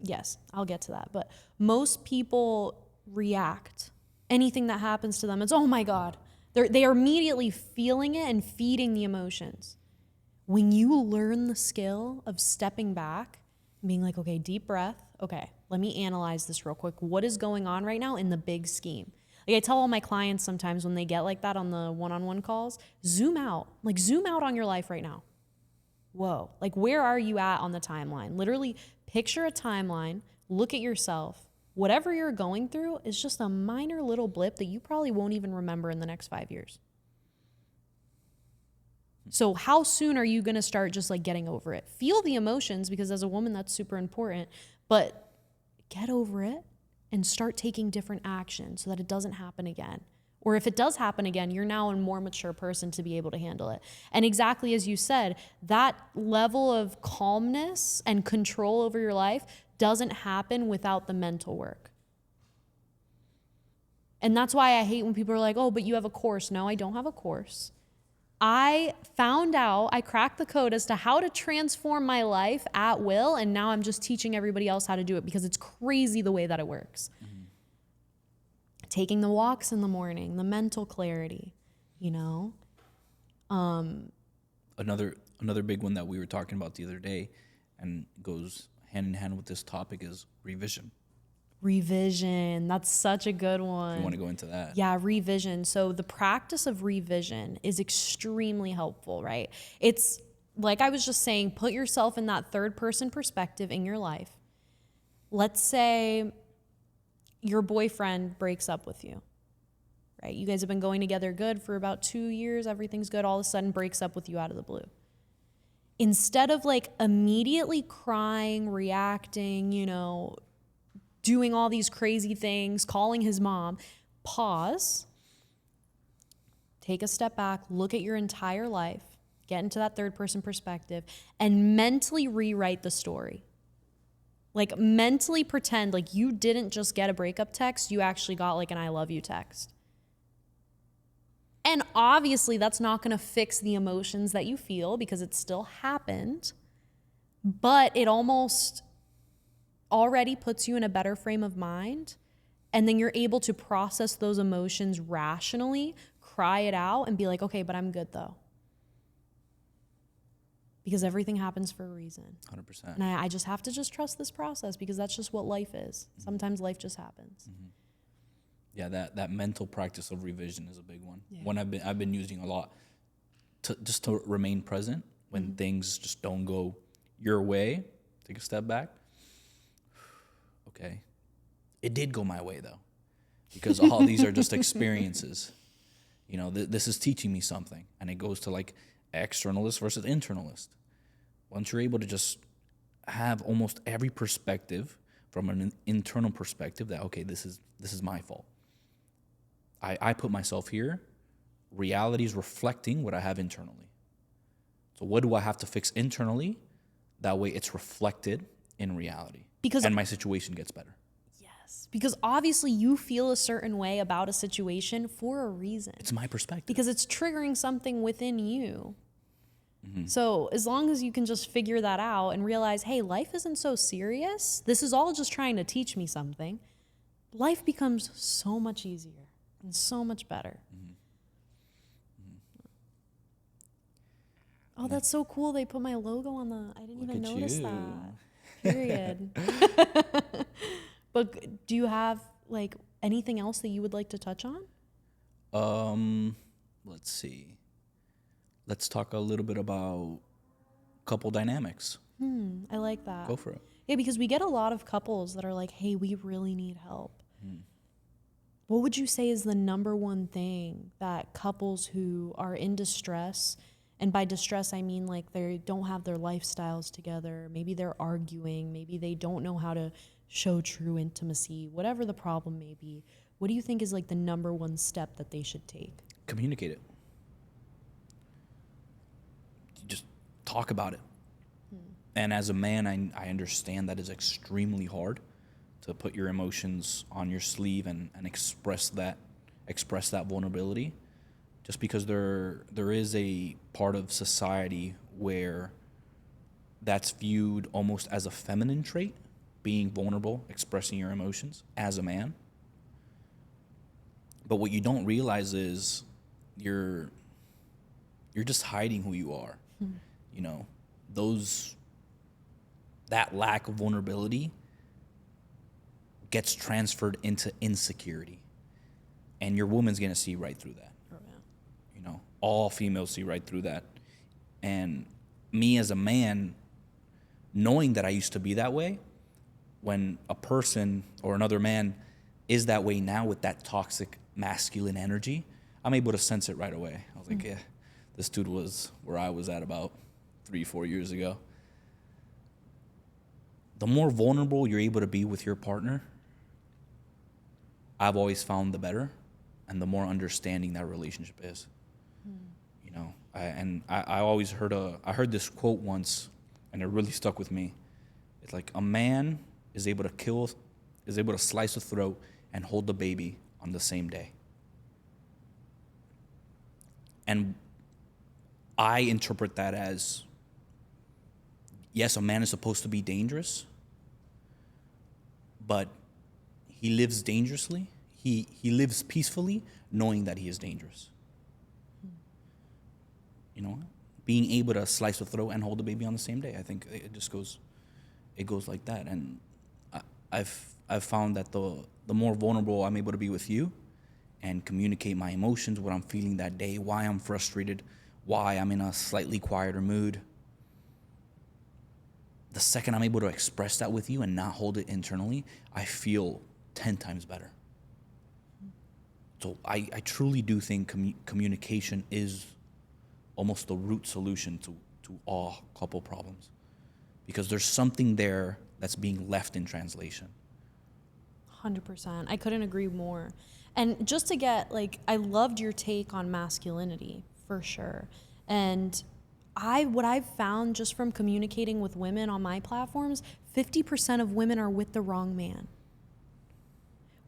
Speaker 2: Yes, I'll get to that. But most people react. anything that happens to them, it's, oh my God. They are immediately feeling it and feeding the emotions. When you learn the skill of stepping back and being like, okay, deep breath. Okay, let me analyze this real quick. What is going on right now in the big scheme? Like I tell all my clients sometimes when they get like that on the one-on-one calls, zoom out. Like zoom out on your life right now. Whoa, like where are you at on the timeline? Literally picture a timeline, look at yourself. Whatever you're going through is just a minor little blip that you probably won't even remember in the next 5 years. So how soon are you going to start just like getting over it? Feel the emotions, because as a woman, that's super important, but get over it and start taking different actions so that it doesn't happen again. Or if it does happen again, you're now a more mature person to be able to handle it. And exactly as you said, that level of calmness and control over your life doesn't happen without the mental work. And that's why I hate when people are like, oh, but you have a course. No, I don't have a course. I found out, I cracked the code as to how to transform my life at will, and now I'm just teaching everybody else how to do it because it's crazy the way that it works. Mm-hmm. Taking the walks in the morning, the mental clarity, you know?
Speaker 1: Another big one that we were talking about the other day and goes hand in hand with this topic is revision.
Speaker 2: Revision. That's such a good one.
Speaker 1: If you want to go into that.
Speaker 2: Yeah, revision. So the practice of revision is extremely helpful, right? It's like I was just saying, put yourself in that third person perspective in your life. Let's say your boyfriend breaks up with you, right? You guys have been going together good for about 2 years. Everything's good. All of a sudden breaks up with you out of the blue. Instead of like immediately crying, reacting, you know, doing all these crazy things, calling his mom, pause, take a step back, look at your entire life, get into that third person perspective, and mentally rewrite the story. Like mentally pretend like you didn't just get a breakup text, you actually got like an I love you text. And obviously that's not gonna fix the emotions that you feel because it still happened, but it almost already puts you in a better frame of mind, and then you're able to process those emotions rationally, cry it out, and be like, okay, but I'm good though. Because everything happens for a reason.
Speaker 1: 100%.
Speaker 2: And I just have to just trust this process because that's just what life is. Mm-hmm. Sometimes life just happens.
Speaker 1: Mm-hmm. Yeah, that mental practice of revision is a big one. Yeah. One I've been using a lot to remain present when mm-hmm. things just don't go your way. Take a step back. Okay, it did go my way though, because all these are just experiences. You know, this is teaching me something, and it goes to like externalist versus internalist. Once you're able to just have almost every perspective from an internal perspective, that okay, this is my fault. I put myself here. Reality is reflecting what I have internally. So what do I have to fix internally? That way, it's reflected in reality. And my situation gets better.
Speaker 2: Yes. Because obviously you feel a certain way about a situation for a reason.
Speaker 1: It's my perspective.
Speaker 2: Because it's triggering something within you. Mm-hmm. So as long as you can just figure that out and realize, hey, life isn't so serious. This is all just trying to teach me something. Life becomes so much easier and so much better. Mm-hmm. Mm-hmm. Oh, that's so cool. They put my logo on the, I didn't even notice that. Period. But do you have like anything else that you would like to touch on?
Speaker 1: Let's see. Let's talk a little bit about couple dynamics.
Speaker 2: I like that.
Speaker 1: Go for it.
Speaker 2: Yeah, because we get a lot of couples that are like, hey, we really need help. What would you say is the number one thing that couples who are in distress, and by distress, I mean like they don't have their lifestyles together, maybe they're arguing, maybe they don't know how to show true intimacy, whatever the problem may be, what do you think is like the number one step that they should take?
Speaker 1: Communicate it. Just talk about it. And as a man, I understand that is extremely hard to put your emotions on your sleeve and express that vulnerability. Just because there is a part of society where that's viewed almost as a feminine trait, being vulnerable, expressing your emotions as a man. But what you don't realize is you're just hiding who you are. You know, that lack of vulnerability gets transferred into insecurity. And your woman's gonna see right through that.
Speaker 2: Oh, yeah.
Speaker 1: You know, all females see right through that. And me as a man, knowing that I used to be that way, when a person or another man is that way now with that toxic masculine energy, I'm able to sense it right away. I was like, yeah, this dude was where I was at about 3-4 years ago. The more vulnerable you're able to be with your partner, I've always found the better and the more understanding that relationship is. You know, I always I heard this quote once, and it really stuck with me. It's like, a man is able to slice a throat and hold the baby on the same day. And I interpret that as, yes, a man is supposed to be dangerous, but he lives dangerously. He lives peacefully, knowing that he is dangerous. You know, being able to slice a throat and hold the baby on the same day. I think it just goes like that. And I've found that the more vulnerable I'm able to be with you and communicate my emotions, what I'm feeling that day, why I'm frustrated, why I'm in a slightly quieter mood, the second I'm able to express that with you and not hold it internally, I feel 10 times better. So I truly do think communication is almost the root solution to all couple problems, because there's something there that's being left in translation.
Speaker 2: 100%. I couldn't agree more. And just to get, like, I loved your take on masculinity, for sure. And what I've found just from communicating with women on my platforms, 50% of women are with the wrong man.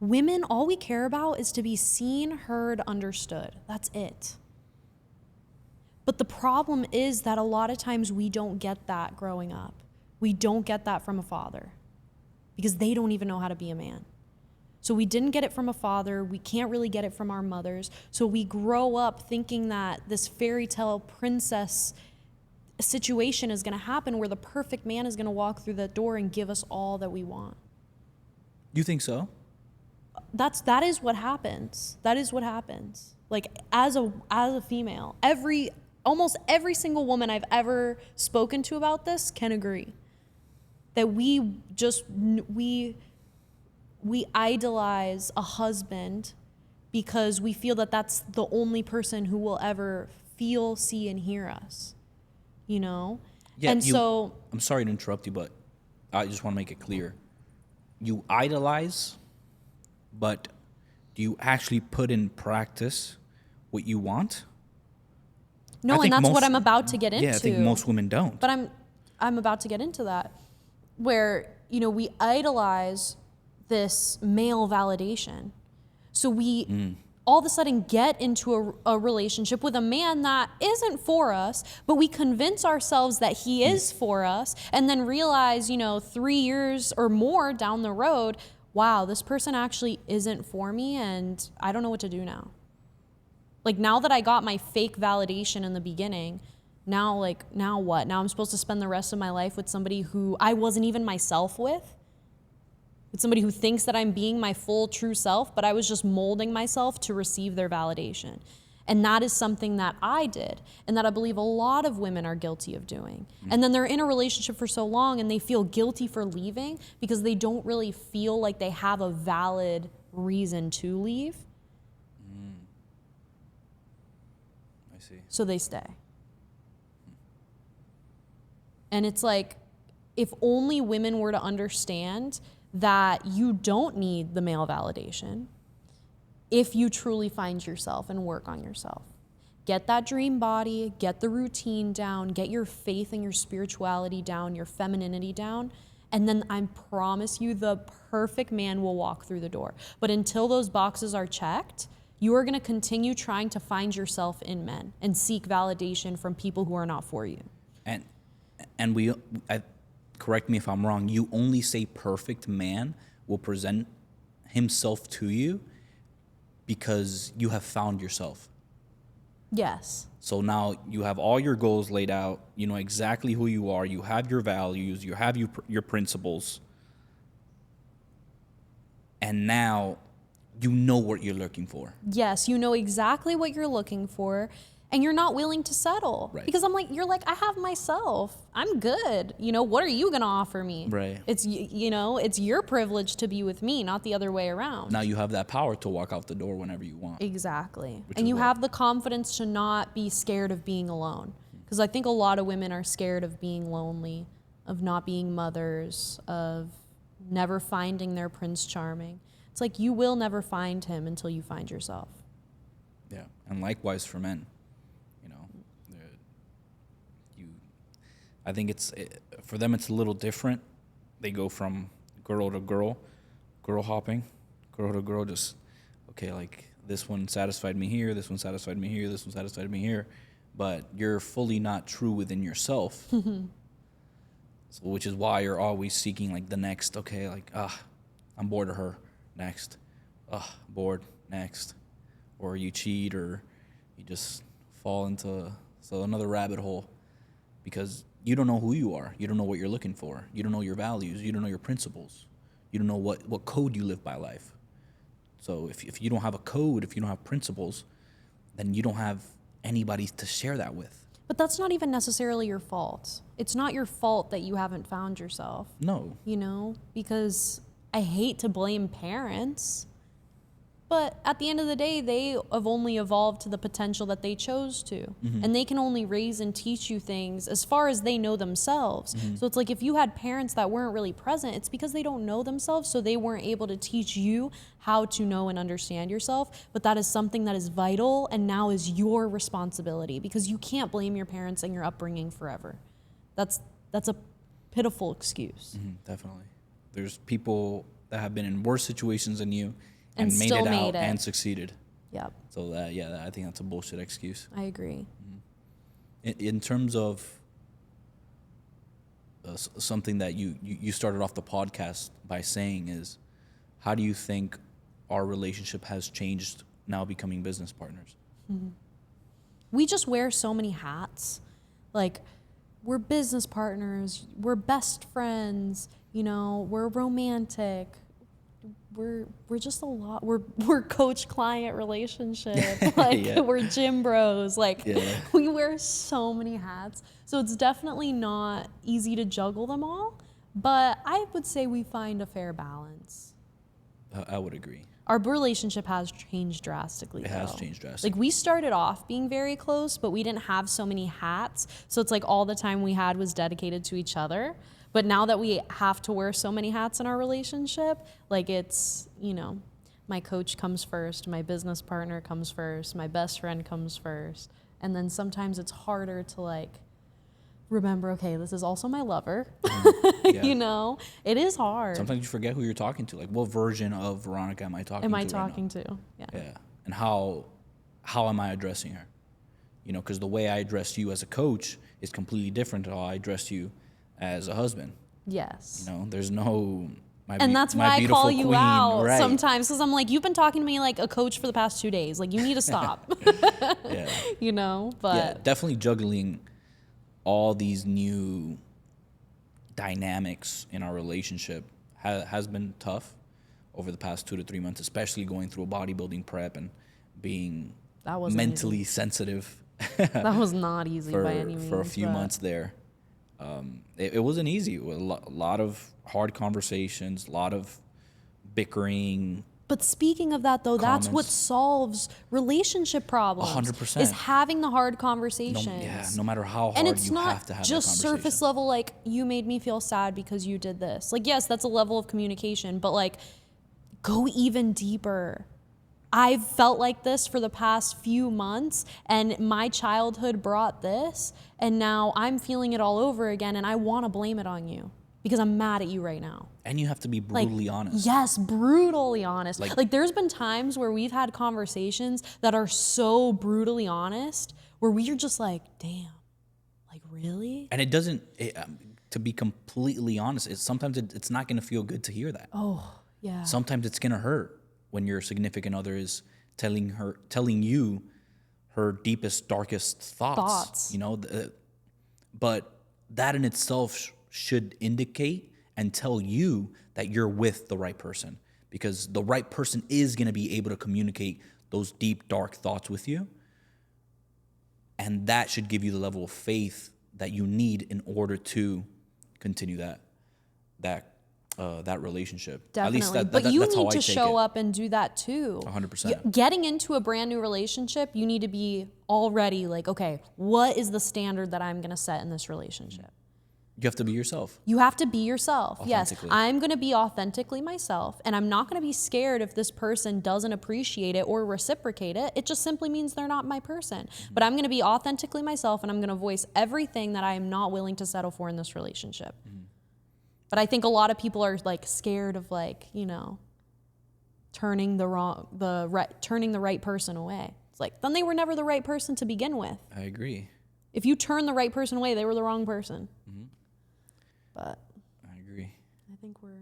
Speaker 2: Women, all we care about is to be seen, heard, understood. That's it. But the problem is that a lot of times we don't get that growing up. We don't get that from a father because they don't even know how to be a man. So we didn't get it from a father. We can't really get it from our mothers. So we grow up thinking that this fairy tale princess situation is going to happen where the perfect man is going to walk through that door and give us all that we want.
Speaker 1: You think so?
Speaker 2: That is what happens. That is what happens. Like, as a female, almost every single woman I've ever spoken to about this can agree that we idolize a husband because we feel that that's the only person who will ever feel, see, and hear us, you know?
Speaker 1: Yeah,
Speaker 2: and so...
Speaker 1: I'm sorry to interrupt you, but I just want to make it clear. You idolize, but do you actually put in practice what you want?
Speaker 2: No, and that's what I'm about to get into.
Speaker 1: Yeah, I think most women don't.
Speaker 2: But I'm about to get into that, where, you know, we idolize this male validation. So we all of a sudden get into a relationship with a man that isn't for us, but we convince ourselves that he is for us, and then realize, you know, 3 years or more down the road, wow, this person actually isn't for me, and I don't know what to do now. Like, now that I got my fake validation in the beginning, now what? Now I'm supposed to spend the rest of my life with somebody who I wasn't even myself with somebody who thinks that I'm being my full true self, but I was just molding myself to receive their validation. And that is something that I did, and that I believe a lot of women are guilty of doing. And then they're in a relationship for so long and they feel guilty for leaving because they don't really feel like they have a valid reason to leave.
Speaker 1: I see.
Speaker 2: So they stay. And it's like, if only women were to understand that you don't need the male validation if you truly find yourself and work on yourself. Get that dream body, get the routine down, get your faith and your spirituality down, your femininity down, and then I promise you the perfect man will walk through the door. But until those boxes are checked, you are going to continue trying to find yourself in men and seek validation from people who are not for you.
Speaker 1: And correct me if I'm wrong, you only say perfect man will present himself to you because you have found yourself.
Speaker 2: Yes.
Speaker 1: So now you have all your goals laid out. You know exactly who you are. You have your values. You have your principles. And now you know what you're looking for.
Speaker 2: Yes, you know exactly what you're looking for, and you're not willing to settle.
Speaker 1: Right.
Speaker 2: Because you're like, I have myself. I'm good. You know, what are you going to offer me?
Speaker 1: Right.
Speaker 2: It's, it's your privilege to be with me, not the other way around.
Speaker 1: Now you have that power to walk out the door whenever you want.
Speaker 2: Exactly.
Speaker 1: Which
Speaker 2: And
Speaker 1: is
Speaker 2: you
Speaker 1: what-
Speaker 2: have the confidence to not be scared of being alone. Because I think a lot of women are scared of being lonely, of not being mothers, of never finding their Prince Charming. It's like you will never find him until you find yourself.
Speaker 1: Yeah, and likewise for men. You know, I think for them it's a little different. They go from girl to girl hopping, girl to girl. Just okay, like this one satisfied me here, this one satisfied me here, this one satisfied me here, but you're fully not true within yourself. So, which is why you're always seeking like the next. Okay, like I'm bored of her. Next, bored. Next, or you cheat, or you just fall into another rabbit hole because you don't know who you are. You don't know what you're looking for. You don't know your values. You don't know your principles. You don't know what code you live by life. So if you don't have a code, if you don't have principles, then you don't have anybody to share that with.
Speaker 2: But that's not even necessarily your fault. It's not your fault that you haven't found yourself.
Speaker 1: No.
Speaker 2: You know, because I hate to blame parents, but at the end of the day, they have only evolved to the potential that they chose to. And they can only raise and teach you things as far as they know themselves. So it's like if you had parents that weren't really present, it's because they don't know themselves, so they weren't able to teach you how to know and understand yourself. But that is something that is vital and now is your responsibility because you can't blame your parents and your upbringing forever. That's a pitiful excuse.
Speaker 1: Definitely. There's people that have been in worse situations than you and made
Speaker 2: still
Speaker 1: it
Speaker 2: made
Speaker 1: out
Speaker 2: it.
Speaker 1: and succeeded.
Speaker 2: Yep,
Speaker 1: So I think that's a bullshit excuse.
Speaker 2: I agree.
Speaker 1: In terms of something that you started off the podcast by saying is, how do you think our relationship has changed now becoming business partners?
Speaker 2: We just wear so many hats. Like, we're business partners, we're best friends, we're romantic. We're just a lot. We're coach-client relationship. Like,
Speaker 1: Yeah.
Speaker 2: we're gym bros. Like,
Speaker 1: Yeah.
Speaker 2: we wear so many hats. So it's definitely not easy to juggle them all. But I would say we find a fair balance.
Speaker 1: I would agree.
Speaker 2: Our relationship has changed drastically.
Speaker 1: It has
Speaker 2: though.
Speaker 1: changed drastically.
Speaker 2: Like, we started off being very close, but we didn't have so many hats. So it's like all the time we had was dedicated to each other. But now that we have to wear so many hats in our relationship, like it's, my coach comes first, my business partner comes first, my best friend comes first. And then sometimes it's harder to remember, okay, this is also my lover.
Speaker 1: Yeah.
Speaker 2: It is hard.
Speaker 1: Sometimes you forget who you're talking to. Like, what version of Veronica am I talking to?
Speaker 2: Am I
Speaker 1: right now?
Speaker 2: talking to? Yeah.
Speaker 1: Yeah. And how am I addressing her? Because the way I address you as a coach is completely different to how I address you as a husband.
Speaker 2: Yes.
Speaker 1: There's no
Speaker 2: And that's
Speaker 1: my
Speaker 2: why I
Speaker 1: beautiful
Speaker 2: call you
Speaker 1: queen,
Speaker 2: out
Speaker 1: right.
Speaker 2: sometimes because I'm like, you've been talking to me like a coach for the past 2 days. Like, you need to stop.
Speaker 1: Yeah.
Speaker 2: But
Speaker 1: Yeah, definitely juggling all these new dynamics in our relationship has been tough over the past 2 to 3 months, especially going through a bodybuilding prep and being
Speaker 2: That wasn't
Speaker 1: mentally sensitive
Speaker 2: that was not easy
Speaker 1: for
Speaker 2: by any means.
Speaker 1: a few
Speaker 2: but
Speaker 1: months there. It wasn't easy. A lot of hard conversations, a lot of bickering.
Speaker 2: But speaking of that, though, that's what
Speaker 1: Comments.
Speaker 2: solves relationship problems.
Speaker 1: 100%.
Speaker 2: Is having the hard conversations.
Speaker 1: No matter how hard
Speaker 2: And it's
Speaker 1: you
Speaker 2: not
Speaker 1: have to have
Speaker 2: just
Speaker 1: that conversation.
Speaker 2: surface level, like, you made me feel sad because you did this. Like, yes, that's a level of communication, but go even deeper. I've felt like this for the past few months, and my childhood brought this, and now I'm feeling it all over again, and I want to blame it on you because I'm mad at you right now.
Speaker 1: And you have to be brutally honest.
Speaker 2: Yes, brutally honest.
Speaker 1: Like,
Speaker 2: There's been times where we've had conversations that are so brutally honest where we're just like, damn, really?
Speaker 1: And it doesn't, to be completely honest, sometimes it's not going to feel good to hear that.
Speaker 2: Oh, yeah.
Speaker 1: Sometimes it's going to hurt when your significant other is telling you her deepest, darkest thoughts. You know, but that in itself should indicate and tell you that you're with the right person, because the right person is going to be able to communicate those deep, dark thoughts with you. And that should give you the level of faith that you need in order to continue that relationship.
Speaker 2: Definitely.
Speaker 1: At least
Speaker 2: but you
Speaker 1: that's how
Speaker 2: need
Speaker 1: I
Speaker 2: to
Speaker 1: take
Speaker 2: show
Speaker 1: it.
Speaker 2: up and do that too.
Speaker 1: 100%.
Speaker 2: Getting into a brand new relationship, you need to be already like, okay, what is the standard that I'm going to set in this relationship?
Speaker 1: You have to be yourself.
Speaker 2: You have to be yourself. Yes,
Speaker 1: Authentically.
Speaker 2: I'm going to be authentically myself, and I'm not going to be scared if this person doesn't appreciate it or reciprocate it. It just simply means they're not my person. But I'm going to be authentically myself, and I'm going to voice everything that I am not willing to settle for in this relationship. But I think a lot of people are like scared of, like, you know, turning the right person away. It's like, then they were never the right person to begin with.
Speaker 1: I agree.
Speaker 2: If you turn the right person away, they were the wrong person. But
Speaker 1: I agree.
Speaker 2: I think we're...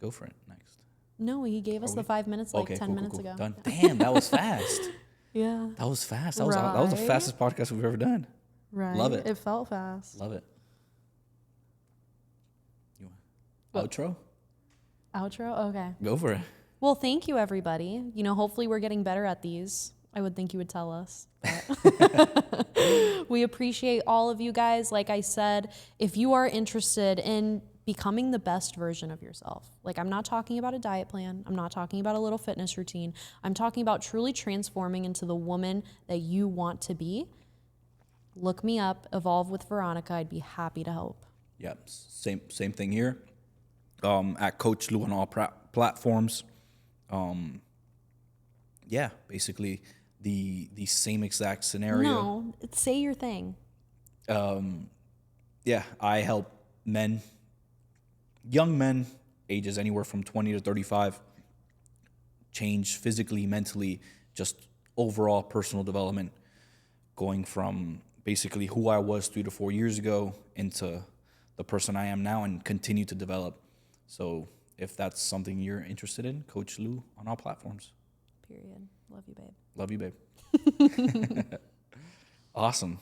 Speaker 1: Go for it next.
Speaker 2: No, he gave us the 5 minutes like 10 minutes ago.
Speaker 1: Done. Damn, that was fast.
Speaker 2: Yeah.
Speaker 1: That was fast. That was the fastest podcast we've ever done.
Speaker 2: Right.
Speaker 1: Love it.
Speaker 2: It felt fast.
Speaker 1: Love it. You want outro?
Speaker 2: Outro? Okay.
Speaker 1: Go for it.
Speaker 2: Well, thank you, everybody. You know, hopefully we're getting better at these. I would think you would tell us. But we appreciate all of you guys. Like I said, if you are interested in becoming the best version of yourself, like, I'm not talking about a diet plan. I'm not talking about a little fitness routine. I'm talking about truly transforming into the woman that you want to be. Look me up, Evolve with Veronica. I'd be happy to help.
Speaker 1: Yep. Same thing here. At Koachlu on all platforms. Yeah, basically the same exact scenario.
Speaker 2: No, say your thing.
Speaker 1: Yeah, I help men, young men, ages anywhere from 20 to 35, change physically, mentally, just overall personal development, going from basically who I was 3 to 4 years ago into the person I am now, and continue to develop. So if that's something you're interested in, Koachlu on all platforms.
Speaker 2: Period. Love you, babe.
Speaker 1: Love you, babe. Awesome.